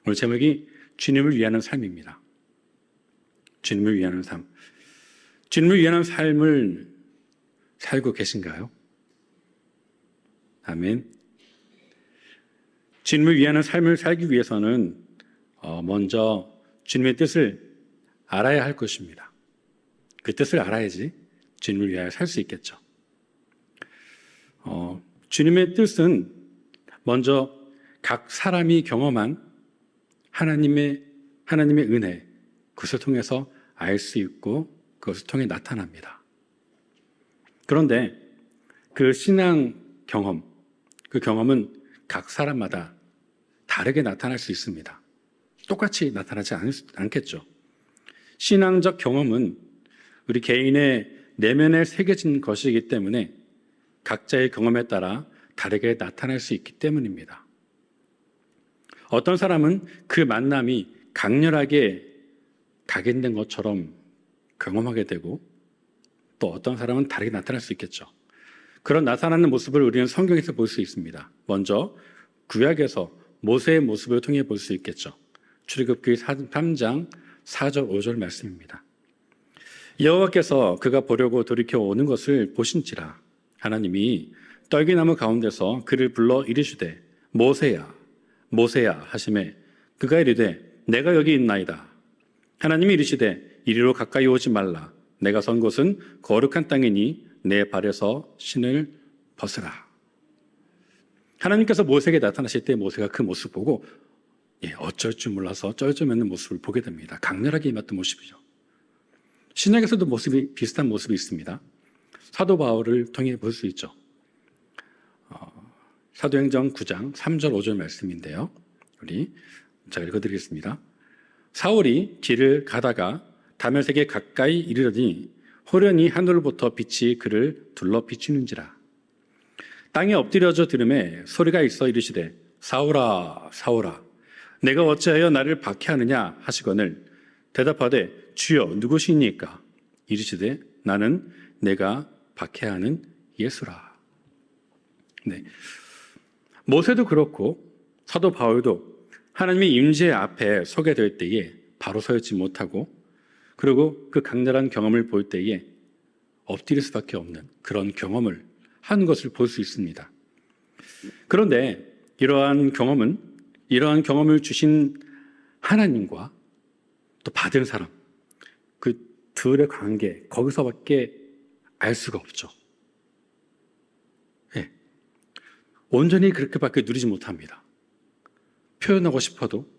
오늘 제목이 주님을 위하는 삶입니다. 주님을 위하는 삶. 주님을 위하는 삶을 살고 계신가요? 아멘. 주님을 위하는 삶을 살기 위해서는 먼저 주님의 뜻을 알아야 할 것입니다. 그 뜻을 알아야지 주님을 위하여 살 수 있겠죠. 주님의 뜻은 먼저 각 사람이 경험한 하나님의 은혜, 그것을 통해서 알 수 있고 그것을 통해 나타납니다. 그런데 그 신앙 경험, 그 경험은 각 사람마다 다르게 나타날 수 있습니다. 똑같이 나타나지 않겠죠. 신앙적 경험은 우리 개인의 내면에 새겨진 것이기 때문에 각자의 경험에 따라 다르게 나타날 수 있기 때문입니다. 어떤 사람은 그 만남이 강렬하게 각인된 것처럼 경험하게 되고 또 어떤 사람은 다르게 나타날 수 있겠죠. 그런 나타나는 모습을 우리는 성경에서 볼 수 있습니다. 먼저 구약에서 모세의 모습을 통해 볼 수 있겠죠. 출애굽기 3장 4절 5절 말씀입니다. 여호와께서 그가 보려고 돌이켜 오는 것을 보신지라 하나님이 떨기나무 가운데서 그를 불러 이르시되 모세야 모세야 하시매 그가 이르되 내가 여기 있나이다. 하나님이 이르시되 이리로 가까이 오지 말라. 내가 선 곳은 거룩한 땅이니 내 발에서 신을 벗으라. 하나님께서 모세에게 나타나실 때 모세가 그 모습 보고 어쩔 줄 몰라서 쩔쩔매는 모습을 보게 됩니다. 강렬하게 임했던 모습이죠. 신약에서도 비슷한 모습이 있습니다. 사도 바울을 통해 볼 수 있죠. 사도행전 9장 3절 5절 말씀인데요. 우리 제가 읽어드리겠습니다. 사울이 길을 가다가 다메섹에 가까이 이르더니 호련히 하늘로부터 빛이 그를 둘러 비추는지라. 땅에 엎드려져 들음에 소리가 있어 이르시되 사울아 사울아 내가 어찌하여 나를 박해하느냐 하시거늘 대답하되 주여 누구시니까 이르시되 나는 내가 박해하는 예수라. 네. 모세도 그렇고 사도 바울도 하나님의 임재 앞에 서게 될 때에 바로 서 있지 못하고 그리고 그 강렬한 경험을 볼 때에 엎드릴 수밖에 없는 그런 경험을 하는 것을 볼 수 있습니다. 그런데 이러한 경험을 주신 하나님과 또 받은 사람, 그 둘의 관계, 거기서밖에 알 수가 없죠. 네. 온전히 그렇게밖에 누리지 못합니다. 표현하고 싶어도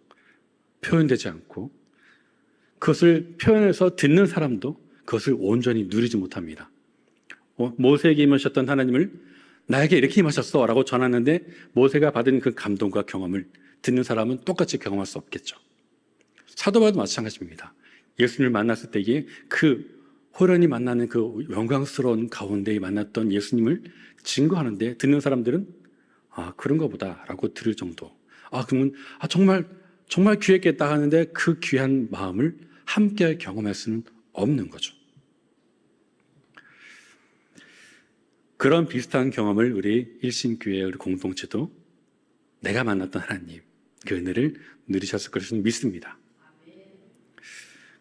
표현되지 않고 그것을 표현해서 듣는 사람도 그것을 온전히 누리지 못합니다. 모세에게 임하셨던 하나님을 나에게 이렇게 임하셨어 라고 전하는데 모세가 받은 그 감동과 경험을 듣는 사람은 똑같이 경험할 수 없겠죠. 사도 바울도 마찬가지입니다. 예수님을 만났을 때에 그 호련히 만나는 그 영광스러운 가운데 만났던 예수님을 증거하는데 듣는 사람들은 그런가 보다 라고 들을 정도. 그러면 정말 귀했겠다 하는데 그 귀한 마음을 함께 경험할 수는 없는 거죠. 그런 비슷한 경험을 우리 일신교회 우리 공동체도 내가 만났던 하나님 그 은혜를 누리셨을 것을 믿습니다.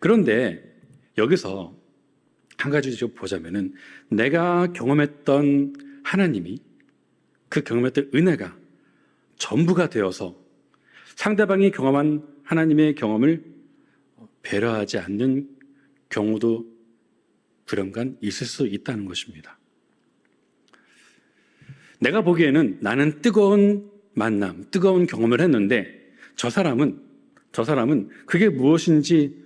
그런데 여기서 한 가지 좀 보자면은 내가 경험했던 하나님이 그 경험했던 은혜가 전부가 되어서 상대방이 경험한 하나님의 경험을 배려하지 않는 경우도 불연간 있을 수 있다는 것입니다. 내가 보기에는 나는 뜨거운 만남, 뜨거운 경험을 했는데 저 사람은 그게 무엇인지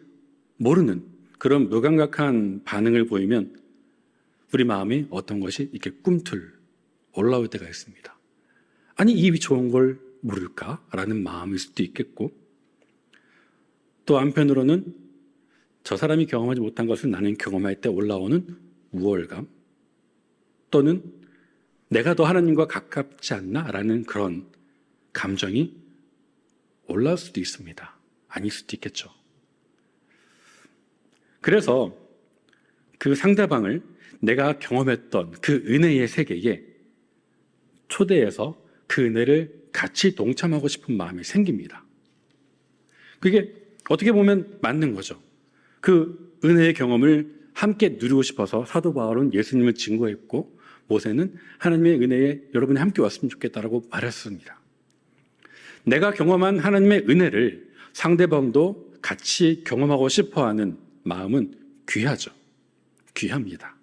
모르는 그런 무감각한 반응을 보이면 우리 마음이 어떤 것이 이렇게 꿈틀 올라올 때가 있습니다. 아니 이 좋은 걸 모를까라는 마음일 수도 있겠고 또 한편으로는 저 사람이 경험하지 못한 것을 나는 경험할 때 올라오는 우월감 또는 내가 더 하나님과 가깝지 않나라는 그런 감정이 올라올 수도 있습니다. 아닐 수도 있겠죠. 그래서 그 상대방을 내가 경험했던 그 은혜의 세계에 초대해서 그 은혜를 같이 동참하고 싶은 마음이 생깁니다. 그게 어떻게 보면 맞는 거죠. 그 은혜의 경험을 함께 누리고 싶어서 사도 바울은 예수님을 증거했고, 모세는 하나님의 은혜에 여러분이 함께 왔으면 좋겠다라고 말했습니다. 내가 경험한 하나님의 은혜를 상대방도 같이 경험하고 싶어하는 마음은 귀하죠. 귀합니다.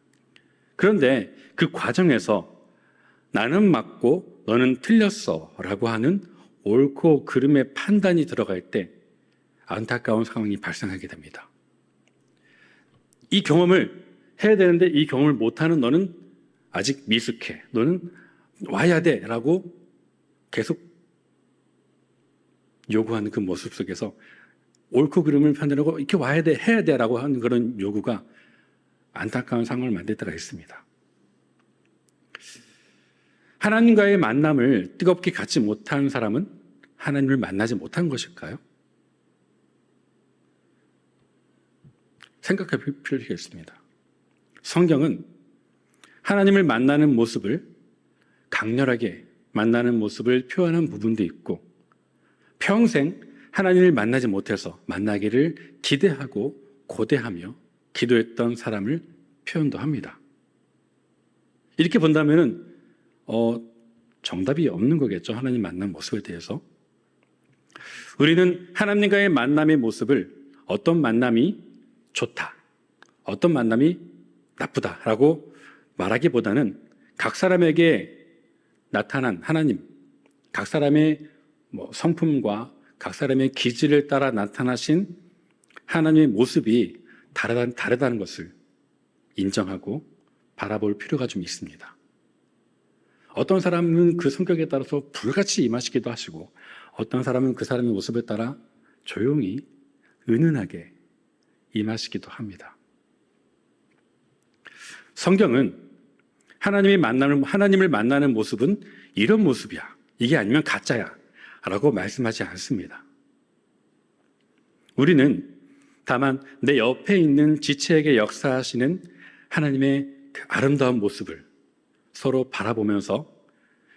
그런데 그 과정에서 나는 맞고 너는 틀렸어 라고 하는 옳고 그름의 판단이 들어갈 때 안타까운 상황이 발생하게 됩니다. 이 경험을 해야 되는데 이 경험을 못하는 너는 아직 미숙해. 너는 와야 돼 라고 계속 요구하는 그 모습 속에서 옳고 그름을 판단하고 이렇게 와야 돼, 해야 돼 라고 하는 그런 요구가 안타까운 상황을 만들 때가 있습니다. 하나님과의 만남을 뜨겁게 갖지 못한 사람은 하나님을 만나지 못한 것일까요? 생각해 볼 필요가 있습니다. 성경은 하나님을 만나는 모습을 강렬하게 만나는 모습을 표현한 부분도 있고, 평생 하나님을 만나지 못해서 만나기를 기대하고 고대하며 기도했던 사람을 표현도 합니다. 이렇게 본다면은 정답이 없는 거겠죠. 하나님 만난 모습에 대해서. 우리는 하나님과의 만남의 모습을 어떤 만남이 좋다, 어떤 만남이 나쁘다라고 말하기보다는 각 사람에게 나타난 하나님, 각 사람의 성품과 각 사람의 기질을 따라 나타나신 하나님의 모습이 다르다는 것을 인정하고 바라볼 필요가 좀 있습니다. 어떤 사람은 그 성격에 따라서 불같이 임하시기도 하시고, 어떤 사람은 그 사람의 모습에 따라 조용히 은은하게 임하시기도 합니다. 성경은 하나님을 만나는 모습은 이런 모습이야, 이게 아니면 가짜야 라고 말씀하지 않습니다. 우리는 다만 내 옆에 있는 지체에게 역사하시는 하나님의 그 아름다운 모습을 서로 바라보면서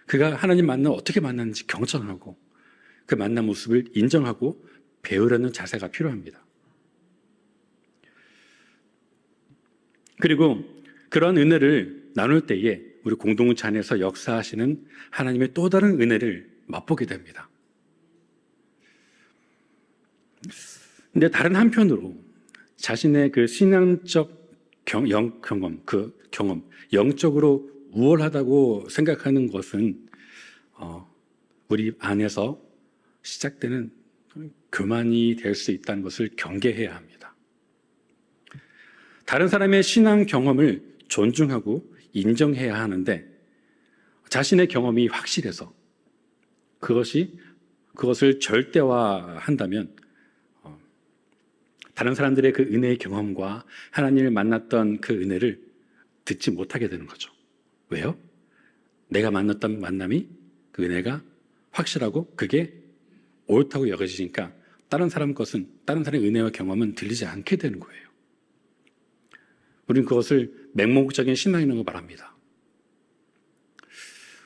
그가 하나님 만나 어떻게 만났는지 경청하고 그 만난 모습을 인정하고 배우려는 자세가 필요합니다. 그리고 그런 은혜를 나눌 때에 우리 공동체 안에서 역사하시는 하나님의 또 다른 은혜를 맛보게 됩니다. 근데 다른 한편으로 자신의 그 신앙적 경험, 영적으로 우월하다고 생각하는 것은 우리 안에서 시작되는 교만이 될 수 있다는 것을 경계해야 합니다. 다른 사람의 신앙 경험을 존중하고 인정해야 하는데, 자신의 경험이 확실해서 그것을 절대화한다면 다른 사람들의 그 은혜의 경험과 하나님을 만났던 그 은혜를 듣지 못하게 되는 거죠. 왜요? 내가 만났던 만남이, 그 은혜가 확실하고 그게 옳다고 여겨지니까 다른 사람의 은혜와 경험은 들리지 않게 되는 거예요. 우리는 그것을 맹목적인 신앙이라고 말합니다.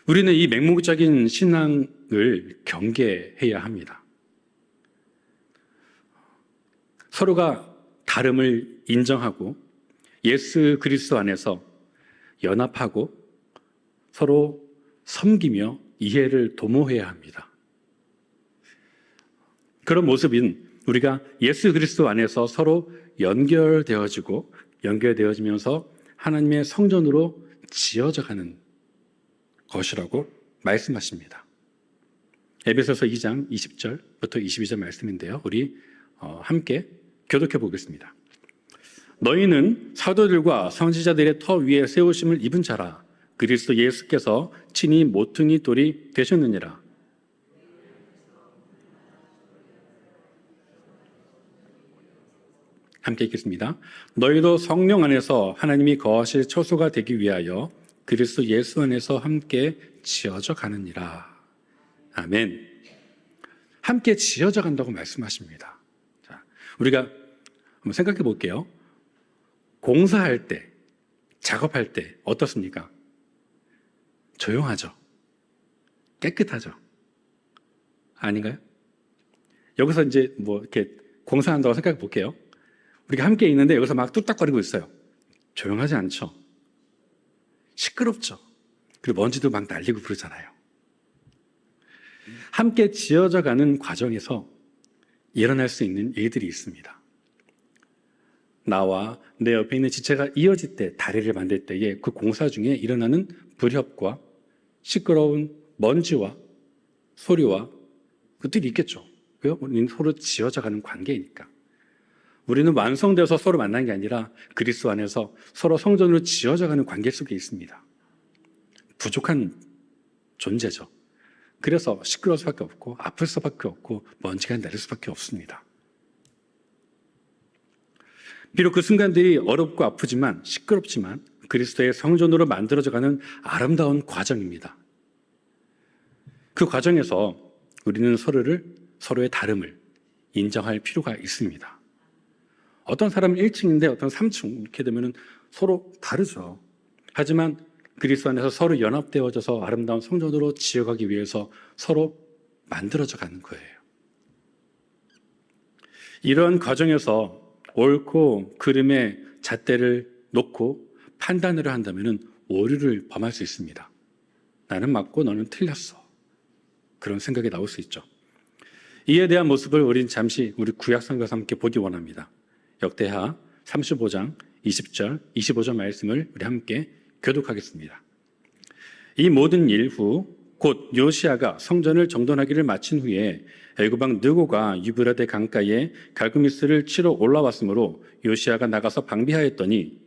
우리는 이 맹목적인 신앙을 경계해야 합니다. 서로가 다름을 인정하고 예수 그리스도 안에서 연합하고 서로 섬기며 이해를 도모해야 합니다. 그런 모습인 우리가 예수 그리스도 안에서 서로 연결되어지면서 하나님의 성전으로 지어져 가는 것이라고 말씀하십니다. 에베소서 2장 20절부터 22절 말씀인데요. 우리 함께 교독해 보겠습니다. 너희는 사도들과 선지자들의 터 위에 세우심을 입은 자라. 그리스도 예수께서 친히 모퉁이 돌이 되셨느니라. 함께 읽겠습니다. 너희도 성령 안에서 하나님이 거하실 처소가 되기 위하여 그리스도 예수 안에서 함께 지어져 가느니라. 아멘. 함께 지어져 간다고 말씀하십니다. 자, 우리가 한번 생각해 볼게요. 공사할 때, 작업할 때 어떻습니까? 조용하죠? 깨끗하죠? 아닌가요? 여기서 이제 뭐 이렇게 공사한다고 생각해 볼게요. 우리가 함께 있는데 여기서 막 뚝딱거리고 있어요. 조용하지 않죠? 시끄럽죠? 그리고 먼지도 막 날리고 그러잖아요. 함께 지어져 가는 과정에서 일어날 수 있는 일들이 있습니다. 나와 내 옆에 있는 지체가 이어질 때, 다리를 만들 때에 그 공사 중에 일어나는 불협과 시끄러운 먼지와 소리와 그것들이 있겠죠. 왜요? 우리는 서로 지어져 가는 관계이니까. 우리는 완성되어서 서로 만난 게 아니라 그리스도 안에서 서로 성전으로 지어져 가는 관계 속에 있습니다. 부족한 존재죠. 그래서 시끄러울 수밖에 없고 아플 수밖에 없고 먼지가 내릴 수밖에 없습니다. 비록 그 순간들이 어렵고 아프지만 시끄럽지만 그리스도의 성전으로 만들어져가는 아름다운 과정입니다. 그 과정에서 우리는 서로의 다름을 인정할 필요가 있습니다. 어떤 사람은 1층인데 어떤 3층 이렇게 되면 서로 다르죠. 하지만 그리스도 안에서 서로 연합되어져서 아름다운 성전으로 지어가기 위해서 서로 만들어져 가는 거예요. 이런 과정에서 옳고 그름의 잣대를 놓고 판단을 한다면 오류를 범할 수 있습니다. 나는 맞고 너는 틀렸어. 그런 생각이 나올 수 있죠. 이에 대한 모습을 우린 잠시 우리 구약성경에서 함께 보기 원합니다. 역대하 35장 20절, 25절 말씀을 우리 함께 교독하겠습니다. 이 모든 일 후 곧 요시아가 성전을 정돈하기를 마친 후에 애굽 왕 느고가 유브라데 강가에 갈그미스를 치러 올라왔으므로 요시아가 나가서 방비하였더니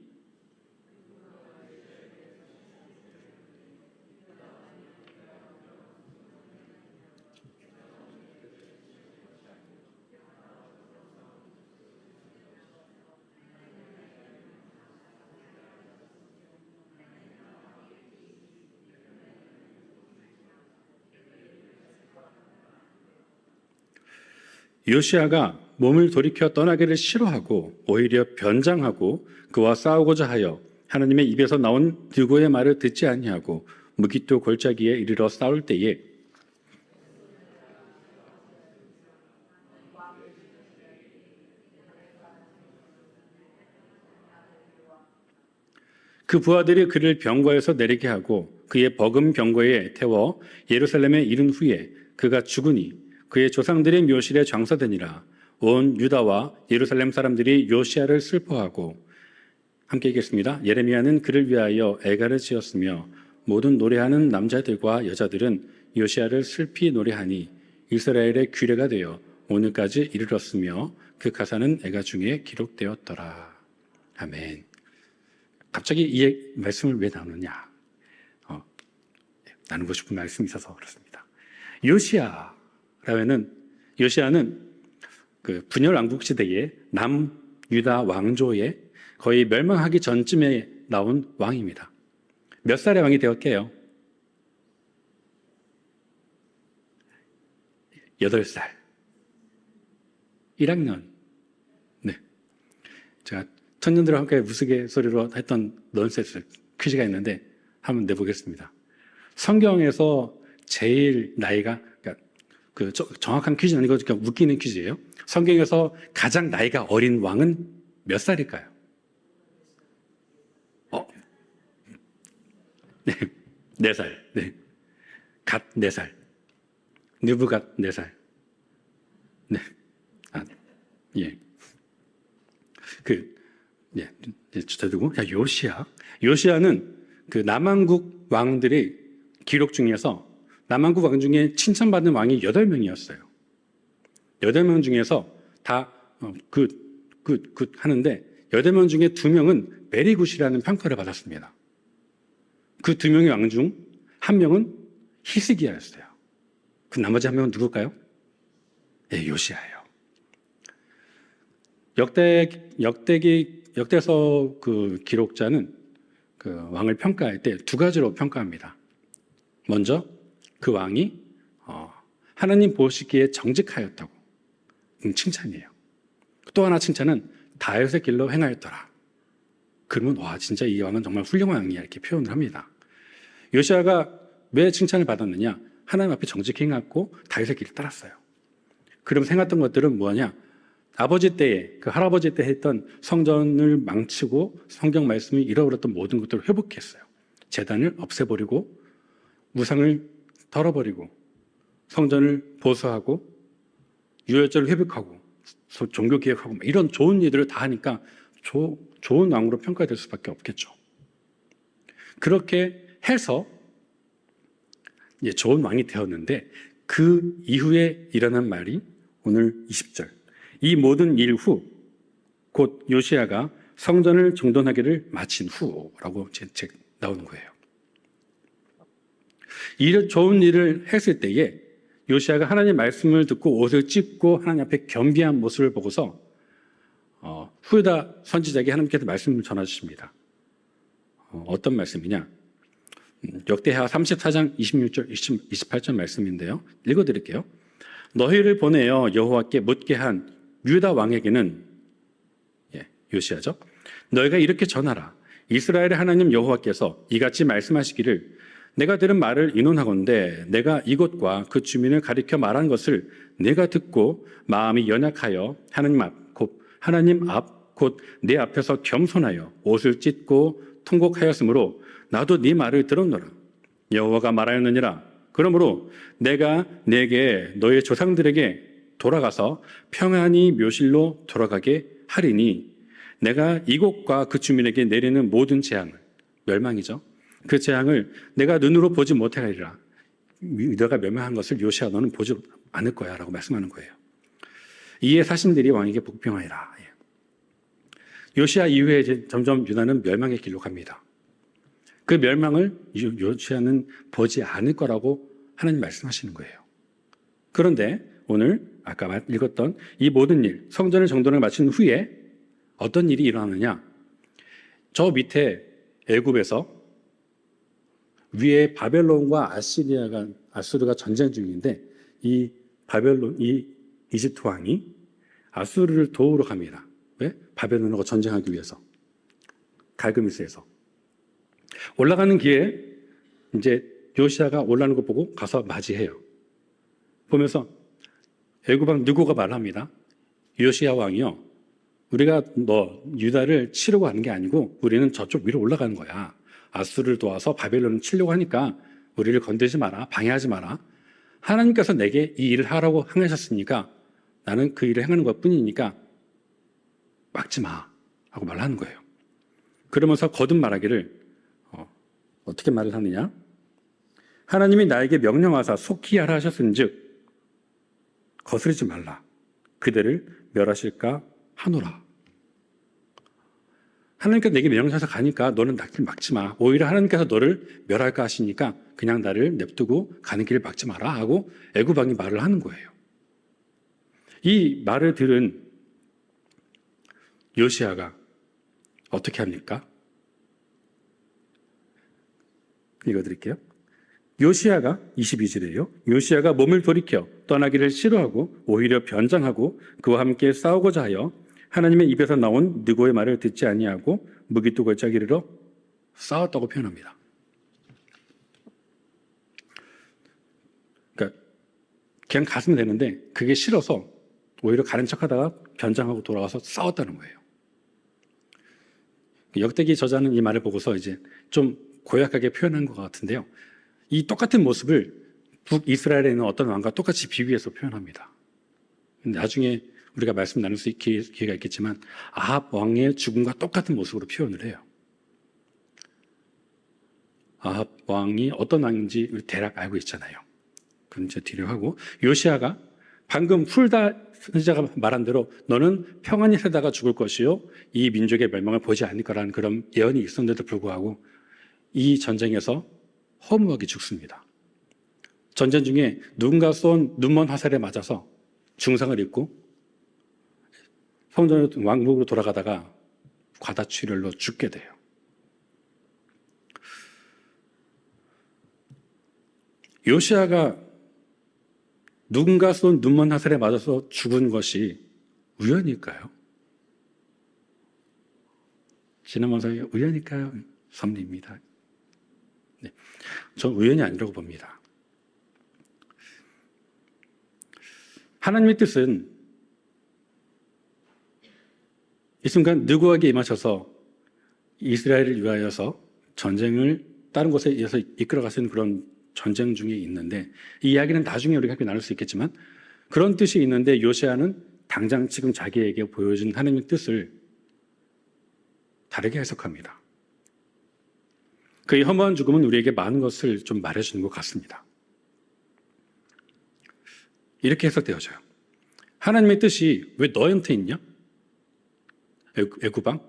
요시아가 몸을 돌이켜 떠나기를 싫어하고 오히려 변장하고 그와 싸우고자 하여 하나님의 입에서 나온 느고의 말을 듣지 아니하고 무기토 골짜기에 이르러 싸울 때에 그 부하들이 그를 병거에서 내리게 하고 그의 버금 병거에 태워 예루살렘에 이른 후에 그가 죽으니 그의 조상들의 묘실에 장사되니라. 온 유다와 예루살렘 사람들이 요시아를 슬퍼하고 함께 읽겠습니다. 예레미야는 그를 위하여 애가를 지었으며 모든 노래하는 남자들과 여자들은 요시아를 슬피 노래하니 이스라엘의 규례가 되어 오늘까지 이르렀으며 그 가사는 애가 중에 기록되었더라. 아멘. 갑자기 이 말씀을 왜 나누냐? 나누고 싶은 말씀이 있어서 그렇습니다. 요시아는 그 분열 왕국 시대의 남유다 왕조의 거의 멸망하기 전쯤에 나온 왕입니다. 몇 살의 왕이 되었게요? 8살. 1학년. 네. 제가 청년들과 함께 우스갯소리로 했던 넌센스 퀴즈가 있는데 한번 내보겠습니다. 성경에서 제일 나이가 정확한 퀴즈는 아니고 그냥 웃기는 퀴즈예요. 성경에서 가장 나이가 어린 왕은 몇 살일까요? 네, 4살. 네. 갓 4살. 느부갓 4살. 네. 예. 저두고 요시아는 그 남한국 왕들의 기록 중에서 남한국 왕 중에 칭찬받는 왕이 8명이었어요. 8명 중에서 다 하는데 8명 중에 2명은 베리굿이라는 평가를 받았습니다. 그 2명의 왕 중 1명은 히스기야였어요. 그 나머지 1명은 누굴까요? 예, 요시아예요. 역대서 그 기록자는 그 왕을 평가할 때 2가지로 평가합니다. 먼저 그 왕이 하나님 보시기에 정직하였다고 칭찬이에요. 또 하나 칭찬은 다윗의 길로 행하였더라. 그러면 와 진짜 이 왕은 정말 훌륭한 왕이야 이렇게 표현을 합니다. 요시아가 왜 칭찬을 받았느냐? 하나님 앞에 정직히 행했고 다윗의 길을 따랐어요. 그럼 생각했던 것들은 뭐냐? 아버지 때에, 그 할아버지 때 했던 성전을 망치고 성경 말씀이 잃어버렸던 모든 것들을 회복했어요. 제단을 없애버리고 우상을 덜어버리고 성전을 보수하고 유월절을 회복하고 종교개혁하고 이런 좋은 일들을 다 하니까 좋은 왕으로 평가될 수밖에 없겠죠. 그렇게 해서 이제 좋은 왕이 되었는데 그 이후에 일어난 말이 오늘 20절. 이 모든 일 후 곧 요시야가 성전을 정돈하기를 마친 후라고 나오는 거예요. 이 좋은 일을 했을 때에 요시야가 하나님의 말씀을 듣고 옷을 찢고 하나님 앞에 겸비한 모습을 보고서 후유다 선지자에게 하나님께서 말씀을 전해주십니다. 어떤 말씀이냐? 역대하 34장 26절, 28절 말씀인데요. 읽어드릴게요. 너희를 보내어 여호와께 묻게 한 유다 왕에게는 요시야죠. 너희가 이렇게 전하라. 이스라엘의 하나님 여호와께서 이같이 말씀하시기를 내가 들은 말을 인원하건대 내가 이곳과 그 주민을 가리켜 말한 것을 내가 듣고 마음이 연약하여 하나님 앞 곧 내 앞에서 겸손하여 옷을 찢고 통곡하였으므로 나도 네 말을 들었노라. 여호와가 말하였느니라. 그러므로 내가 내게 너의 조상들에게 돌아가서 평안히 묘실로 돌아가게 하리니 내가 이곳과 그 주민에게 내리는 모든 재앙을, 멸망이죠. 그 재앙을 내가 눈으로 보지 못하리라. 너가 멸망한 것을 요시야 너는 보지 않을 거야 라고 말씀하는 거예요. 이에 사신들이 왕에게 복병하리라. 요시야 이후에 이제 점점 유다는 멸망의 길로 갑니다. 그 멸망을 요시야는 보지 않을 거라고 하나님 말씀하시는 거예요. 그런데 오늘 아까 읽었던 이 모든 일, 성전의 정돈을 마친 후에 어떤 일이 일어나느냐? 저 밑에 애굽에서 위에 바벨론과 아수르가 전쟁 중인데 이 이집트 왕이 아수르를 도우러 갑니다. 왜? 바벨론하고 전쟁하기 위해서. 갈그미스에서. 올라가는 길에 이제 요시야가 올라가는 거 보고 가서 맞이해요. 보면서 애굽 왕 느고가 말합니다. 요시야 왕이요. 우리가 너 유다를 치려고 하는 게 아니고 우리는 저쪽 위로 올라가는 거야. 아수르를 도와서 바벨론을 치려고 하니까 우리를 건들지 마라. 방해하지 마라. 하나님께서 내게 이 일을 하라고 행하셨으니까 나는 그 일을 행하는 것 뿐이니까 막지 마 하고 말하는 거예요. 그러면서 거듭 말하기를 어떻게 말을 하느냐? 하나님이 나에게 명령하사 속히 하라 하셨은즉 거스르지 말라. 그대를 멸하실까 하노라. 하나님께서 내게 명령하셔서 가니까 너는 나길 막지 마. 오히려 하나님께서 너를 멸할까 하시니까 그냥 나를 냅두고 가는 길을 막지 마라 하고 애굽 왕이 말을 하는 거예요. 이 말을 들은 요시야가 어떻게 합니까? 읽어드릴게요. 요시야가 22절이에요. 요시야가 몸을 돌이켜 떠나기를 싫어하고 오히려 변장하고 그와 함께 싸우고자 하여 하나님의 입에서 나온 느고의 말을 듣지 아니하고 무기도 골짜기로 싸웠다고 표현합니다. 그러니까 그냥 갔으면 되는데 그게 싫어서 오히려 가는 척하다가 변장하고 돌아가서 싸웠다는 거예요. 역대기 저자는 이 말을 보고서 이제 좀 고약하게 표현한 것 같은데요. 이 똑같은 모습을 북이스라엘에 있는 어떤 왕과 똑같이 비교해서 표현합니다. 나중에 우리가 말씀 나눌 수 있는 기회가 있겠지만 아합 왕의 죽음과 똑같은 모습으로 표현을 해요. 아합 왕이 어떤 왕인지 우리 대략 알고 있잖아요. 그럼 이제 뒤로 하고 요시야가 방금 훌다 선지자가 말한 대로 너는 평안히 살다가 죽을 것이요 이 민족의 멸망을 보지 않을 거라는 그런 예언이 있었는데도 불구하고 이 전쟁에서 허무하게 죽습니다. 전쟁 중에 누군가 쏜 눈먼 화살에 맞아서 중상을 입고 성전 왕국으로 돌아가다가 과다출혈로 죽게 돼요. 요시야가 누군가 쏜 눈먼 화살에 맞아서 죽은 것이 우연일까요? 지난번에 우연일까요? 섭리입니다. 네, 전 우연이 아니라고 봅니다. 하나님의 뜻은 이 순간 느고에게 임하셔서 이스라엘을 위하여서 전쟁을 다른 곳에 의해서 이끌어갈 수 있는 그런 전쟁 중에 있는데, 이 이야기는 나중에 우리가 함께 나눌 수 있겠지만, 그런 뜻이 있는데 요시아는 당장 지금 자기에게 보여준 하나님의 뜻을 다르게 해석합니다. 그의 허무한 죽음은 우리에게 많은 것을 좀 말해주는 것 같습니다. 이렇게 해석되어져요. 하나님의 뜻이 왜 너한테 있냐? 애굽왕?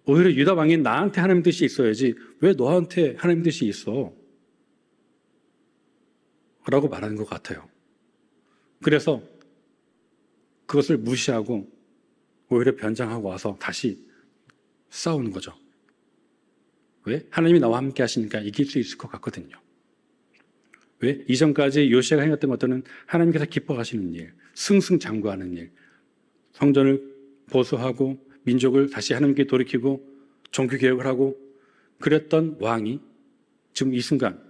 오히려 유다 왕인 나한테 하나님의 뜻이 있어야지 왜 너한테 하나님의 뜻이 있어? 라고 말하는 것 같아요. 그래서 그것을 무시하고 오히려 변장하고 와서 다시 싸우는 거죠. 왜? 하나님이 나와 함께 하시니까 이길 수 있을 것 같거든요. 왜? 이전까지 요시아가 행했던 것들은 하나님께서 기뻐하시는 일, 승승장구하는 일, 성전을 보수하고 민족을 다시 하나님께 돌이키고 종교개혁을 하고 그랬던 왕이 지금 이 순간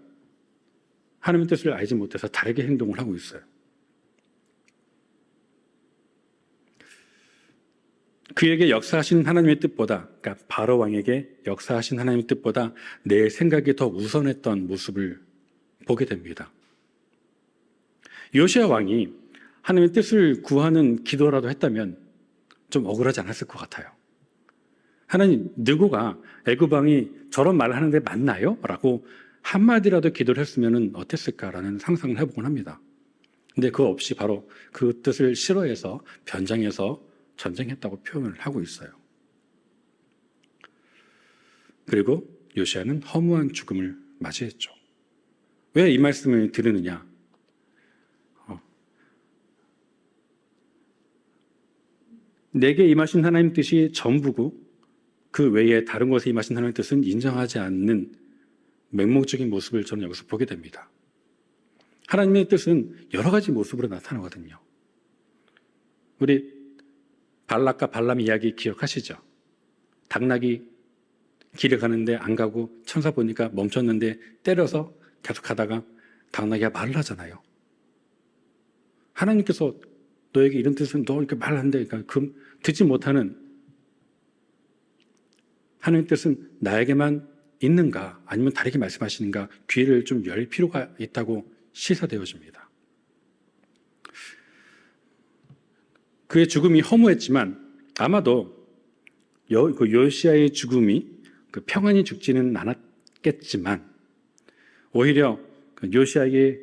하나님의 뜻을 알지 못해서 다르게 행동을 하고 있어요. 그에게 역사하신 하나님의 뜻보다, 그러니까 바로 왕에게 역사하신 하나님의 뜻보다 내 생각이 더 우선했던 모습을 보게 됩니다. 요시아 왕이 하나님의 뜻을 구하는 기도라도 했다면 좀 억울하지 않았을 것 같아요. 하나님, 느고가 애굽 왕이 저런 말을 하는데 맞나요? 라고 한마디라도 기도를 했으면 어땠을까라는 상상을 해보곤 합니다. 근데 그거 없이 바로 그 뜻을 싫어해서 변장해서 전쟁했다고 표현을 하고 있어요. 그리고 요시아는 허무한 죽음을 맞이했죠. 왜 이 말씀을 들으느냐? 내게 임하신 하나님 뜻이 전부고 그 외에 다른 곳에 임하신 하나님 뜻은 인정하지 않는 맹목적인 모습을 저는 여기서 보게 됩니다. 하나님의 뜻은 여러 가지 모습으로 나타나거든요. 우리 발락과 발람 이야기 기억하시죠? 당나귀 길에 가는데 안 가고 천사 보니까 멈췄는데 때려서 계속 가다가 당나귀가 말을 하잖아요. 하나님께서 너에게 이런 뜻은 너 이렇게 말하는데 그러니까 듣지 못하는 하나님의 뜻은 나에게만 있는가 아니면 다르게 말씀하시는가 귀를 좀 열 필요가 있다고 시사되어집니다. 그의 죽음이 허무했지만 아마도 요시아의 죽음이 평안히 죽지는 않았겠지만 오히려 요시아의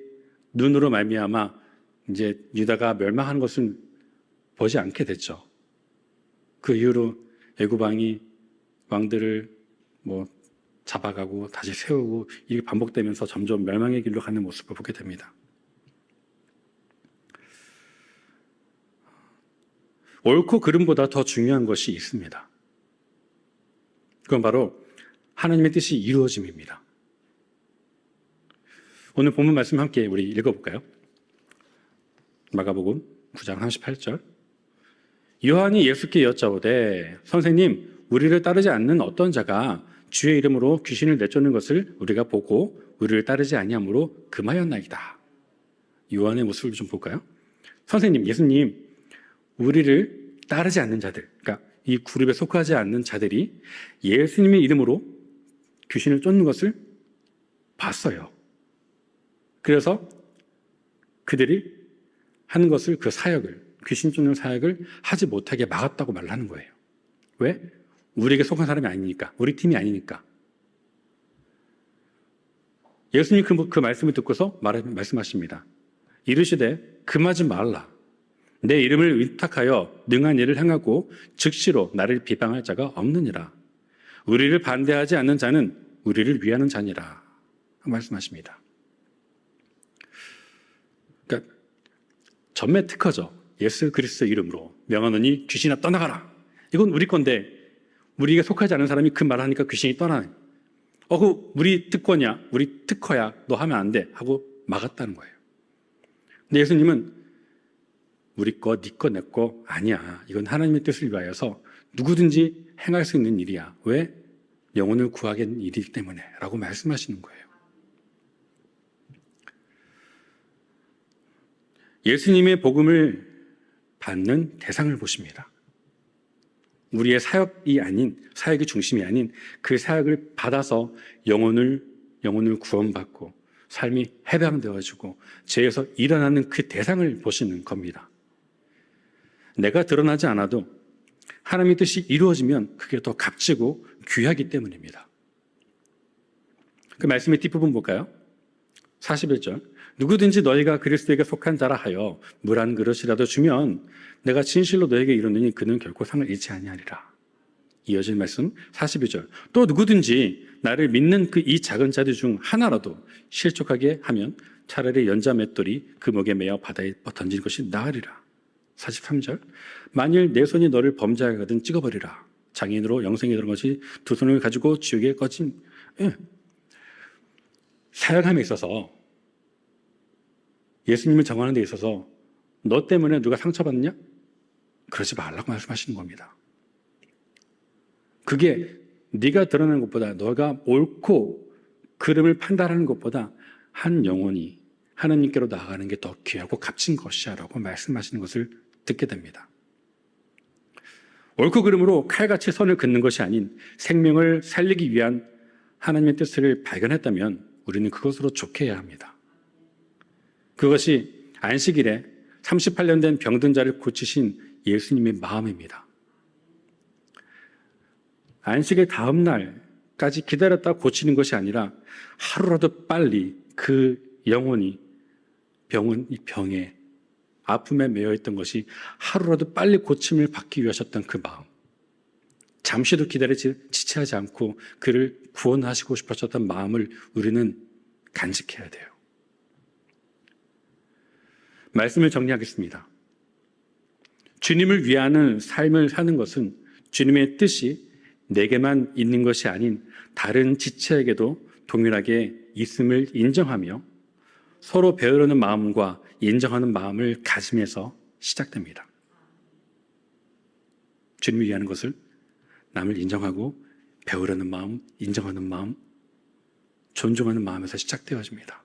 눈으로 말미암아 이제 유다가 멸망하는 것을 보지 않게 됐죠. 그 이후로 애굽 왕이 왕들을 잡아가고 다시 세우고 이게 반복되면서 점점 멸망의 길로 가는 모습을 보게 됩니다. 옳고 그름보다 더 중요한 것이 있습니다. 그건 바로 하나님의 뜻이 이루어짐입니다. 오늘 본문 말씀 함께 우리 읽어볼까요? 마가복음 9장 38절. 요한이 예수께 여짜오되 선생님 우리를 따르지 않는 어떤 자가 주의 이름으로 귀신을 내쫓는 것을 우리가 보고 우리를 따르지 아니함으로 금하였나이다. 요한의 모습을 좀 볼까요? 선생님, 예수님, 우리를 따르지 않는 자들, 그러니까 이 그룹에 속하지 않는 자들이 예수님의 이름으로 귀신을 쫓는 것을 봤어요. 그래서 그들이 하는 것을 그 사역을, 귀신 쫓는 사역을 하지 못하게 막았다고 말을 하는 거예요. 왜? 우리에게 속한 사람이 아니니까, 우리 팀이 아니니까. 예수님이 그 말씀을 듣고서 말씀하십니다. 이르시되 금하지 말라. 내 이름을 위탁하여 능한 일을 행하고 즉시로 나를 비방할 자가 없느니라. 우리를 반대하지 않는 자는 우리를 위하는 자니라. 말씀하십니다. 그러니까 전매 특허죠. 예수 그리스도 이름으로 명하노니 귀신아 떠나가라. 이건 우리 건데 우리에게 속하지 않은 사람이 그 말을 하니까 귀신이 떠나네. 그 우리 특권이야, 우리 특허야, 너 하면 안 돼 하고 막았다는 거예요. 근데 예수님은 우리 거, 네 거, 내 거 아니야. 이건 하나님의 뜻을 위하여서 누구든지 행할 수 있는 일이야. 왜? 영혼을 구하겠는 일이기 때문에 라고 말씀하시는 거예요. 예수님의 복음을 받는 대상을 보십니다. 우리의 사역의 중심이 아닌 그 사역을 받아서 영혼을 구원받고 삶이 해방되어지고 죄에서 일어나는 그 대상을 보시는 겁니다. 내가 드러나지 않아도 하나님의 뜻이 이루어지면 그게 더 값지고 귀하기 때문입니다. 그 말씀의 뒷부분 볼까요? 41절. 누구든지 너희가 그리스도에게 속한 자라 하여 물 한 그릇이라도 주면 내가 진실로 너에게 이르노니 그는 결코 상을 잃지 아니하리라. 이어진 말씀 42절. 또 누구든지 나를 믿는 그 이 작은 자들 중 하나라도 실족하게 하면 차라리 연자 맷돌이 그 목에 매어 바다에 던지는 것이 나으리라. 43절. 만일 내 손이 너를 범죄하게 하거든 찍어버리라. 장애인으로 영생에 들어간 것이 두 손을 가지고 지옥에 꺼진. 사역함에 있어서 예수님을 정하는 데 있어서 너 때문에 누가 상처받느냐? 그러지 말라고 말씀하시는 겁니다. 그게 네가 드러내는 것보다 너가 옳고 그름을 판단하는 것보다 한 영혼이 하나님께로 나아가는 게 더 귀하고 값진 것이야 라고 말씀하시는 것을 듣게 됩니다. 옳고 그름으로 칼같이 선을 긋는 것이 아닌 생명을 살리기 위한 하나님의 뜻을 발견했다면 우리는 그것으로 족해야 합니다. 그것이 안식일에 38년 된 병든 자를 고치신 예수님의 마음입니다. 안식일 다음 날까지 기다렸다 고치는 것이 아니라 하루라도 빨리 그 영혼이 이 병에 아픔에 매여 있던 것이 하루라도 빨리 고침을 받기 위하셨던 그 마음, 잠시도 지체하지 않고 그를 구원하시고 싶으셨던 마음을 우리는 간직해야 돼요. 말씀을 정리하겠습니다. 주님을 위하는 삶을 사는 것은 주님의 뜻이 내게만 있는 것이 아닌 다른 지체에게도 동일하게 있음을 인정하며 서로 배우려는 마음과 인정하는 마음을 가지면서 시작됩니다. 주님을 위하는 것을 남을 인정하고 배우려는 마음, 인정하는 마음, 존중하는 마음에서 시작되어집니다.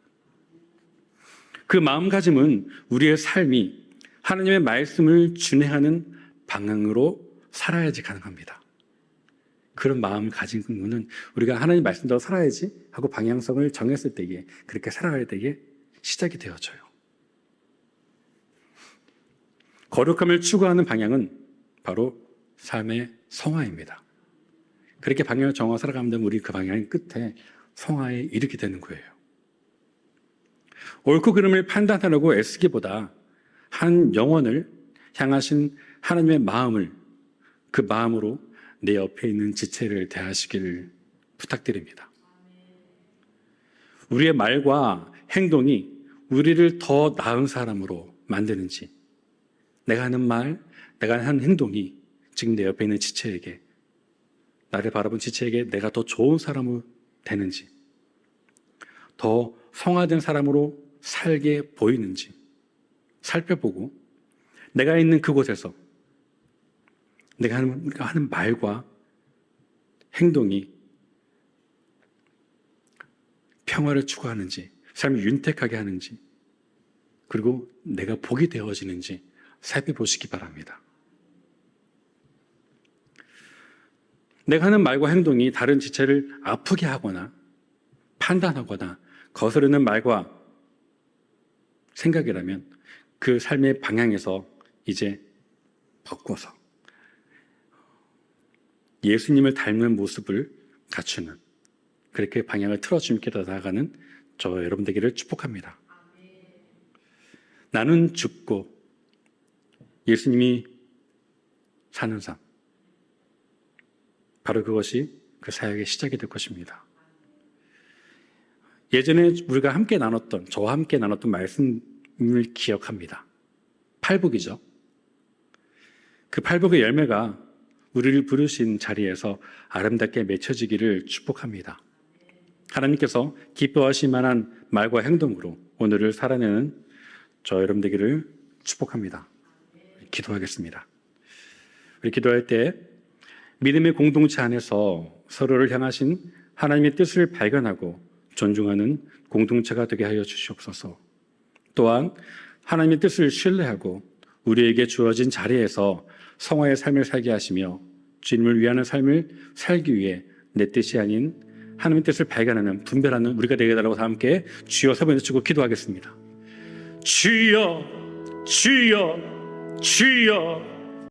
그 마음가짐은 우리의 삶이 하나님의 말씀을 준행하는 방향으로 살아야지 가능합니다. 그런 마음을 가진 분은 우리가 하나님 말씀대로 살아야지 하고 방향성을 정했을 때에 그렇게 살아갈 때에 시작이 되어져요. 거룩함을 추구하는 방향은 바로 삶의 성화입니다. 그렇게 방향을 정하고 살아가면 되면 우리 그 방향의 끝에 성화에 이르게 되는 거예요. 옳고 그름을 판단하려고 애쓰기보다 한 영혼을 향하신 하나님의 마음을 그 마음으로 내 옆에 있는 지체를 대하시기를 부탁드립니다. 우리의 말과 행동이 우리를 더 나은 사람으로 만드는지, 내가 하는 말, 내가 하는 행동이 지금 내 옆에 있는 지체에게, 나를 바라본 지체에게 내가 더 좋은 사람으로 되는지, 더 성화된 사람으로 살게 보이는지 살펴보고 내가 있는 그곳에서 내가 하는 말과 행동이 평화를 추구하는지, 삶을 윤택하게 하는지, 그리고 내가 복이 되어지는지 살펴보시기 바랍니다. 내가 하는 말과 행동이 다른 지체를 아프게 하거나 판단하거나 거스르는 말과 생각이라면 그 삶의 방향에서 이제 바꿔서 예수님을 닮는 모습을 갖추는, 그렇게 방향을 틀어주님께 나아가는 저 여러분 되기를 축복합니다. 나는 죽고 예수님이 사는 삶, 바로 그것이 그 사역의 시작이 될 것입니다. 예전에 우리가 저와 함께 나눴던 말씀을 기억합니다. 팔복이죠. 그 팔복의 열매가 우리를 부르신 자리에서 아름답게 맺혀지기를 축복합니다. 하나님께서 기뻐하실 만한 말과 행동으로 오늘을 살아내는 저 여러분 되기를 축복합니다. 기도하겠습니다. 우리 기도할 때 믿음의 공동체 안에서 서로를 향하신 하나님의 뜻을 발견하고 존중하는 공동체가 되게 하여 주시옵소서. 또한 하나님의 뜻을 신뢰하고 우리에게 주어진 자리에서 성화의 삶을 살게 하시며 주님을 위하는 삶을 살기 위해 내 뜻이 아닌 하나님의 뜻을 발견하는 분별하는 우리가 되게 해달라고 다 함께 주여 세 번 외치고 기도하겠습니다. 주여 주여 주여